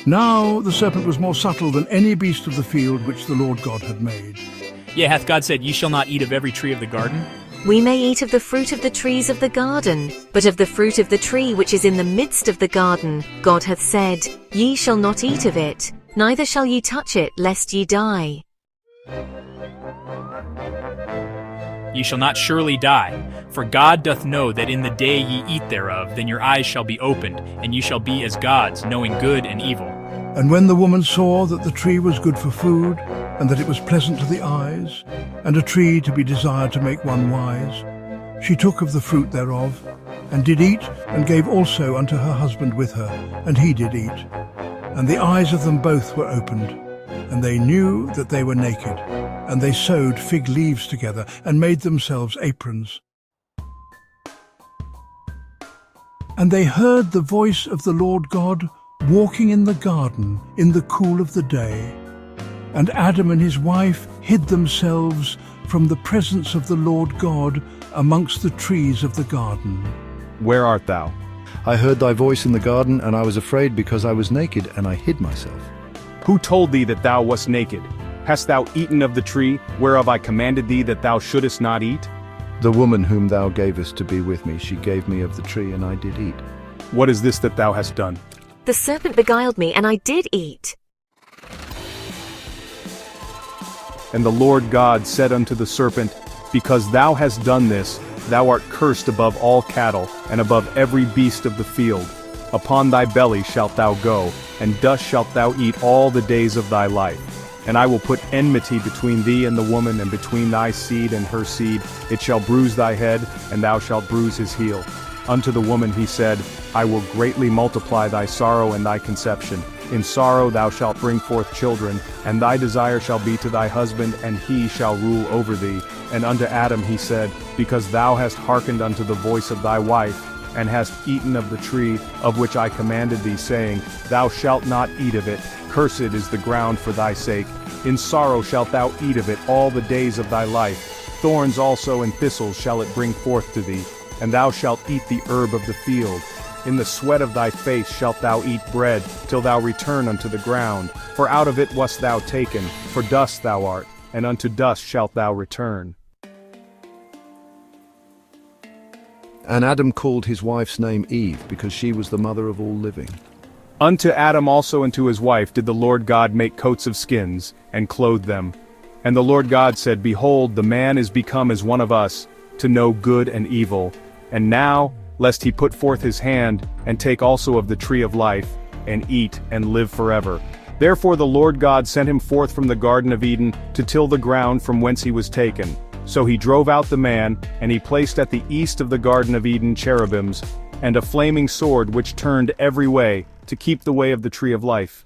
Now the serpent was more subtle than any beast of the field which the Lord God had made. Yea, hath God said, Ye shall not eat of every tree of the garden? We may eat of the fruit of the trees of the garden, but of the fruit of the tree which is in the midst of the garden, God hath said, Ye shall not eat of it, neither shall ye touch it, lest ye die. Ye shall not surely die. For God doth know that in the day ye eat thereof, then your eyes shall be opened, and ye shall be as gods, knowing good and evil. And when the woman saw that the tree was good for food, and that it was pleasant to the eyes, and a tree to be desired to make one wise, she took of the fruit thereof, and did eat, and gave also unto her husband with her, and he did eat. And the eyes of them both were opened, and they knew that they were naked, and they sewed fig leaves together, and made themselves aprons. And they heard the voice of the Lord God walking in the garden in the cool of the day. And Adam and his wife hid themselves from the presence of the Lord God amongst the trees of the garden. Where art thou? I heard thy voice in the garden, and I was afraid because I was naked, and I hid myself. Who told thee that thou wast naked? Hast thou eaten of the tree, whereof I commanded thee that thou shouldest not eat? The woman whom thou gavest to be with me, she gave me of the tree, and I did eat. What is this that thou hast done? The serpent beguiled me, and I did eat. And the Lord God said unto the serpent, Because thou hast done this, thou art cursed above all cattle, and above every beast of the field. Upon thy belly shalt thou go, and dust shalt thou eat all the days of thy life. And I will put enmity between thee and the woman, and between thy seed and her seed. It shall bruise thy head, and thou shalt bruise his heel. Unto the woman he said, I will greatly multiply thy sorrow and thy conception. In sorrow thou shalt bring forth children, and thy desire shall be to thy husband, and he shall rule over thee. And unto Adam he said, Because thou hast hearkened unto the voice of thy wife, and hast eaten of the tree of which I commanded thee, saying, Thou shalt not eat of it, cursed is the ground for thy sake. In sorrow shalt thou eat of it all the days of thy life. Thorns also and thistles shall it bring forth to thee, and thou shalt eat the herb of the field. In the sweat of thy face shalt thou eat bread, till thou return unto the ground. For out of it wast thou taken, for dust thou art, and unto dust shalt thou return. And Adam called his wife's name Eve, because she was the mother of all living. Unto Adam also and to his wife did the Lord God make coats of skins, and clothe them. And the Lord God said, Behold, the man is become as one of us, to know good and evil. And now, lest he put forth his hand, and take also of the tree of life, and eat, and live forever. Therefore the Lord God sent him forth from the Garden of Eden, to till the ground from whence he was taken. So he drove out the man, and he placed at the east of the Garden of Eden cherubims, and a flaming sword which turned every way, to keep the way of the tree of life.